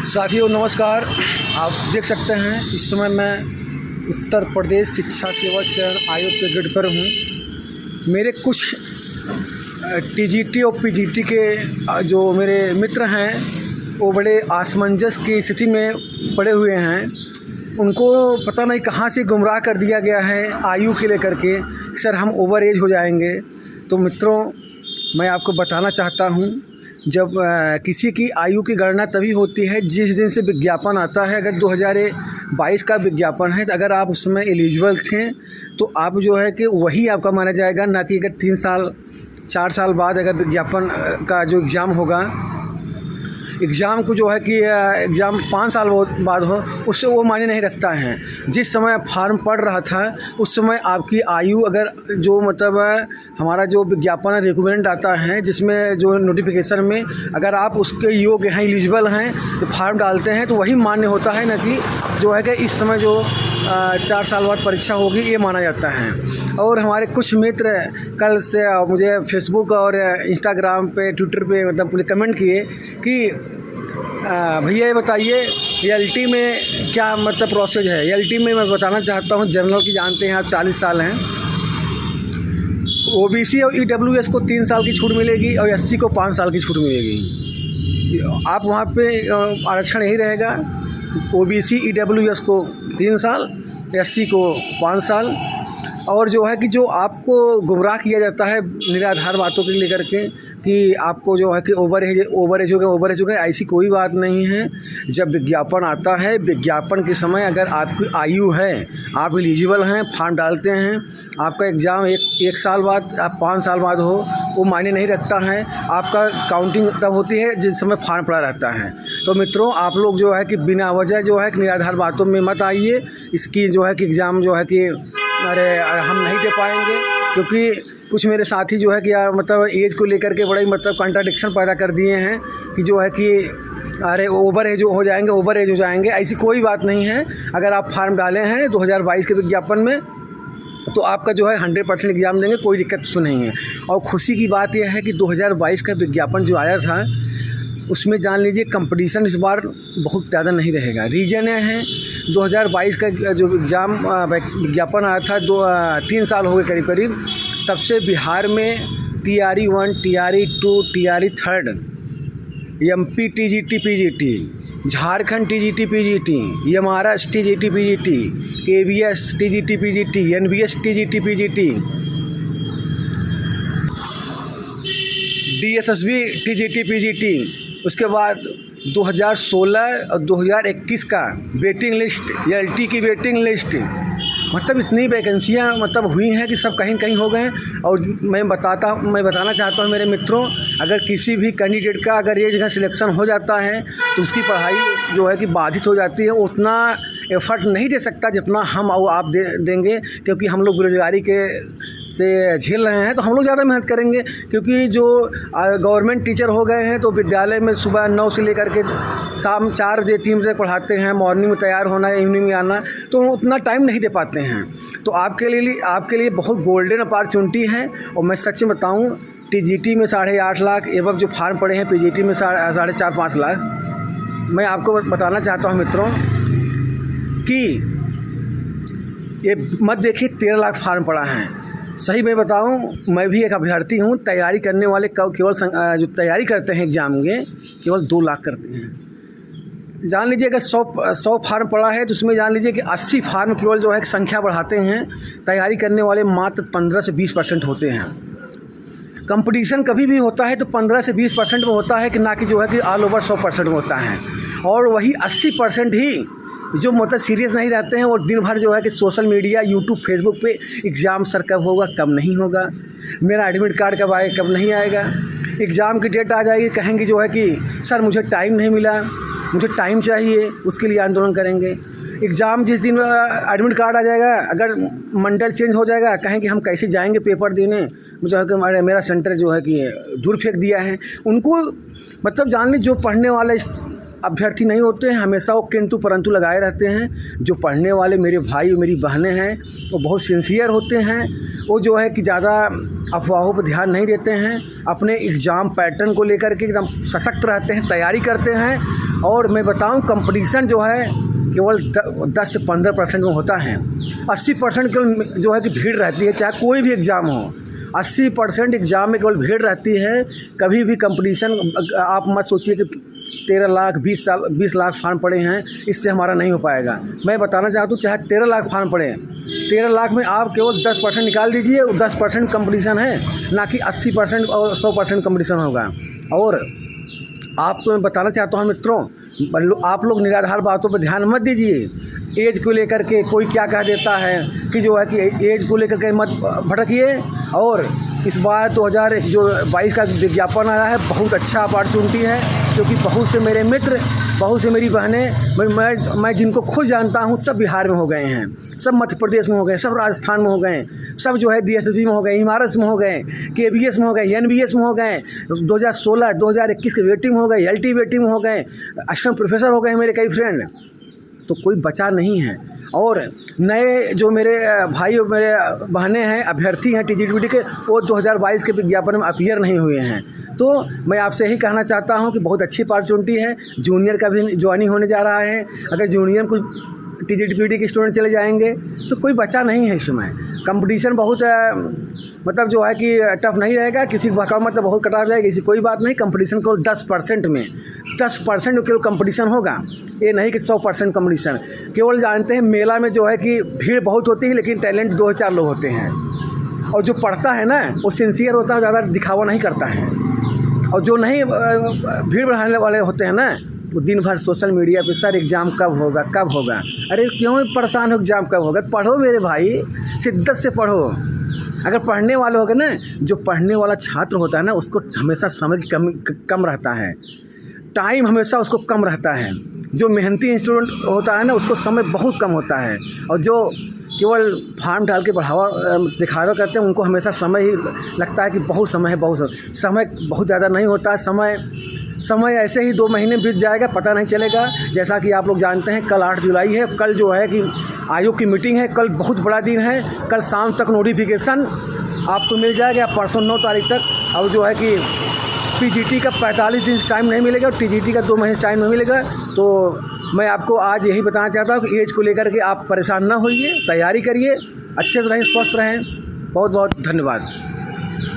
साथियों नमस्कार। आप देख सकते हैं इस समय मैं उत्तर प्रदेश शिक्षा सेवा चयन आयोग के गेट पर हूँ। मेरे कुछ टीजीटी और पीजीटी के जो मेरे मित्र हैं वो बड़े असमंजस की स्थिति में पड़े हुए हैं। उनको पता नहीं कहाँ से गुमराह कर दिया गया है आयु के लेकर के, सर हम ओवर एज हो जाएंगे। तो मित्रों, मैं आपको बताना चाहता हूँ, जब किसी की आयु की गणना तभी होती है जिस दिन से विज्ञापन आता है। अगर 2022 का विज्ञापन है तो अगर आप उसमें एलिजिबल थे तो आप जो है कि वही आपका माना जाएगा, ना कि अगर 3 साल 4 साल बाद अगर विज्ञापन का जो एग्ज़ाम होगा, एग्ज़ाम को जो है कि एग्ज़ाम 5 साल बाद हो, उससे वो मायने नहीं रखता है। जिस समय फॉर्म पढ़ रहा था उस समय आपकी आयु अगर जो मतलब हमारा जो विज्ञापन रिक्वायरमेंट आता है, जिसमें जो नोटिफिकेशन में अगर आप उसके योग्य हैं, एलिजिबल हैं, तो फॉर्म डालते हैं तो वही मान्य होता है, ना कि जो है कि इस समय जो 4 साल बाद परीक्षा होगी ये माना जाता है। और हमारे कुछ मित्र कल से मुझे फेसबुक और इंस्टाग्राम पे, ट्विटर पे मतलब मुझे कमेंट किए कि भैया ये बताइए एलटी में क्या मतलब प्रोसेस है। एलटी में मैं बताना चाहता हूँ, जनरल की जानते हैं आप 40 साल हैं, ओबीसी और ईडब्ल्यूएस को 3 साल की छूट मिलेगी और एससी को 5 साल की छूट मिलेगी। आप वहाँ पे आरक्षण यही रहेगा, ओबीसी ईडब्ल्यूएस को 3 साल, एससी को 5 साल। और जो है कि जो आपको गुमराह किया जाता है निराधार बातों के लेकर के कि आपको जो है कि ओवर एज हो गए, ऐसी कोई बात नहीं है। जब विज्ञापन आता है, विज्ञापन के समय अगर आपकी आयु है, आप एलिजिबल हैं, फॉर्म डालते हैं, आपका एग्ज़ाम एक साल बाद, आप 5 साल बाद हो, वो मायने नहीं रखता है। आपका काउंटिंग तब होती है जिस समय फॉर्म पड़ा रहता है। तो मित्रों, आप लोग जो है कि बिना वजह जो है कि निराधार बातों में मत आइए। इसकी जो है कि एग्ज़ाम जो है कि अरे हम नहीं दे पाएंगे, क्योंकि कुछ मेरे साथी जो है कि यार मतलब एज को लेकर के बड़ा ही मतलब कॉन्ट्राडिक्शन पैदा कर दिए हैं कि जो है कि अरे ओवर एज हो जाएंगे। ऐसी कोई बात नहीं है। अगर आप फॉर्म डाले हैं 2022 के विज्ञापन में तो आपका जो है 100% एग्ज़ाम देंगे, कोई दिक्कत तो नहीं है। और खुशी की बात यह है कि 2022 का विज्ञापन जो आया था उसमें जान लीजिए कंपटीशन इस बार बहुत ज़्यादा नहीं रहेगा। रीज़न ये है 2022 का जो एग्ज़ाम विज्ञापन आया था 3 साल हो गए करीब, तब से बिहार में TRE 1, TRE 2, TRE 3, MP TGT PGT, Jharkhand TGT PGT, Maharashtra TGT PGT, KVS TGT PGT, NVS TGT PGT, DSSB TGT PGT। उसके बाद 2016 और 2021 का वेटिंग लिस्ट, LT की वेटिंग लिस्ट, मतलब इतनी वैकेंसियाँ मतलब हुई हैं कि सब कहीं कहीं हो गए। और मैं बताना चाहता हूँ मेरे मित्रों, अगर किसी भी कैंडिडेट का अगर ये जगह सिलेक्शन हो जाता है तो उसकी पढ़ाई जो है कि बाधित हो जाती है। उतना एफर्ट नहीं दे सकता जितना हम और आप देंगे, क्योंकि हम लोग बेरोजगारी के से झेल रहे हैं, तो हम लोग ज़्यादा मेहनत करेंगे। क्योंकि जो गवर्नमेंट टीचर हो गए हैं तो विद्यालय में सुबह 9 से लेकर के शाम 4 बजे 3 बजे पढ़ाते हैं, मॉर्निंग में तैयार होना, इवनिंग में आना, तो उतना टाइम नहीं दे पाते हैं। तो आपके लिए बहुत गोल्डन अपॉर्चुनिटी है। और मैं सच में बताऊँ, TGT में 8.5 लाख एवं जो फार्म पड़े हैं PGT में 4.5-5 लाख। मैं आपको बताना चाहता हूँ मित्रों कि ये मत देखिए 13 लाख फार्म पड़ा है। सही मैं बताऊं, मैं भी एक अभ्यर्थी हूं। तैयारी करने वाले केवल जो तैयारी करते हैं एग्ज़ाम के, केवल 2 लाख करते हैं। जान लीजिए अगर 100 फार्म पड़ा है तो उसमें जान लीजिए कि 80 फार्म केवल जो है संख्या बढ़ाते हैं। तैयारी करने वाले मात्र 15 से 20% होते हैं। कंपटीशन कभी भी होता है तो 15 से 20% में होता है, कि ना कि जो है कि ऑल ओवर 100% में होता है। और वही 80% ही जो मतलब सीरियस नहीं रहते हैं, और दिन भर जो है कि सोशल मीडिया, यूट्यूब, फेसबुक पे एग्ज़ाम सर कब होगा, कब नहीं होगा, मेरा एडमिट कार्ड कब आएगा, कब नहीं आएगा, एग्ज़ाम की डेट आ जाएगी, कहेंगे जो है कि सर मुझे टाइम नहीं मिला, मुझे टाइम चाहिए, उसके लिए आंदोलन करेंगे। एग्ज़ाम जिस दिन एडमिट कार्ड आ जाएगा, अगर मंडल चेंज हो जाएगा, कहेंगे हम कैसे जाएंगे पेपर देने, मुझे है कि मेरा सेंटर जो है कि दूर फेंक दिया है। उनको मतलब जान ली, जो पढ़ने वाले अभ्यर्थी नहीं होते हैं, हमेशा वो किंतु परंतु लगाए रहते हैं। जो पढ़ने वाले मेरे भाई और मेरी बहनें हैं वो बहुत सिंसियर होते हैं। वो जो है कि ज़्यादा अफवाहों पर ध्यान नहीं देते हैं, अपने एग्ज़ाम पैटर्न को लेकर के एकदम सशक्त रहते हैं, तैयारी करते हैं। और मैं बताऊं कंपटीशन जो है केवल 10 से 15% में होता है। 80% केवल जो है कि भीड़ रहती है, चाहे कोई भी एग्ज़ाम हो। 80% एग्ज़ाम में केवल भीड़ रहती है। कभी भी कंपटीशन आप मत सोचिए कि 13 लाख 20 लाख फार्म पड़े हैं, इससे हमारा नहीं हो पाएगा। मैं बताना चाहता हूँ चाहे 13 लाख फार्म पड़े, 13 लाख में आप केवल 10% निकाल दीजिए, 10% कंपटीशन है, ना कि 80% और 100% कंपटीशन होगा। और आपको मैं बताना चाहता हूँ मित्रों, आप लोग निराधार बातों पर ध्यान मत दीजिए। एज को लेकर के कोई क्या कह देता है कि जो है कि एज को लेकर के मत भटकिए। और इस बार 2022 का विज्ञापन आया है, बहुत अच्छा अपॉर्चुनिटी है, क्योंकि बहुत से मेरे मित्र, बहुत से मेरी बहनें, मैं जिनको खुद जानता हूँ, सब बिहार में हो गए हैं, सब मध्य प्रदेश में हो गए, सब राजस्थान में हो गए, सब जो है DSSB में हो गए, इमारत में हो गए, KBS में हो गए, NBS में हो गए, 2016 2021 के वेटिंग हो गए, LT वेटिंग में हो गए, असिस्टेंट प्रोफेसर हो गए मेरे कई फ्रेंड। तो कोई बचा नहीं है। और नए जो मेरे भाई और मेरे बहनें हैं, अभ्यर्थी हैं TGT के, वो 2022 के विज्ञापन में अपीयर नहीं हुए हैं। तो मैं आपसे यही कहना चाहता हूं कि बहुत अच्छी अपॉर्चुनिटी है। जूनियर का भी ज्वाइनिंग होने जा रहा है। अगर जूनियर कुछ TGT के स्टूडेंट चले जाएंगे तो कोई बचा नहीं है। इस समय कंपटीशन बहुत मतलब जो है कि टफ नहीं रहेगा। किसी को भकाओ मतलब बहुत कटा जाएगा, इसी कोई बात नहीं। कंपटीशन केवल 10% में 10% केवल कंपटीशन होगा, ये नहीं कि 100% कंपटीशन। केवल जानते हैं मेला में जो है कि भीड़ बहुत होती है, लेकिन टैलेंट 2-4 लोग होते हैं। और जो पढ़ता है ना वो सिंसियर होता है, ज़्यादा दिखावा नहीं करता है। और जो नहीं भीड़ बढ़ाने वाले होते हैं ना, वो दिन भर सोशल मीडिया पे सर एग्ज़ाम कब होगा कब होगा। अरे क्यों परेशान हो, एग्ज़ाम कब होगा? पढ़ो मेरे भाई, शिद्दत से पढ़ो। अगर पढ़ने वाले होगे ना, जो पढ़ने वाला छात्र होता है ना, उसको हमेशा समय की कम रहता है, टाइम हमेशा उसको कम रहता है। जो मेहनती स्टूडेंट होता है ना, उसको समय बहुत कम होता है। और जो केवल फार्म डाल के दिखावा करते हैं, उनको हमेशा समय ही लगता है कि बहुत समय है, समय बहुत ज़्यादा नहीं होता है। समय ऐसे ही 2 महीने बीत जाएगा, पता नहीं चलेगा। जैसा कि आप लोग जानते हैं कल 8 जुलाई है, कल जो है कि आयोग की मीटिंग है, कल बहुत बड़ा दिन है। कल शाम तक नोटिफिकेशन आपको मिल जाएगा, परसों 9 तारीख तक। और जो है कि PGT का 45 दिन टाइम नहीं मिलेगा और TGT का 2 महीने टाइम नहीं मिलेगा। तो मैं आपको आज यही बताना चाहता हूँ कि एज को लेकर के आप परेशान ना होइए, तैयारी करिए, अच्छे से रहें, स्वस्थ रहें। बहुत बहुत धन्यवाद।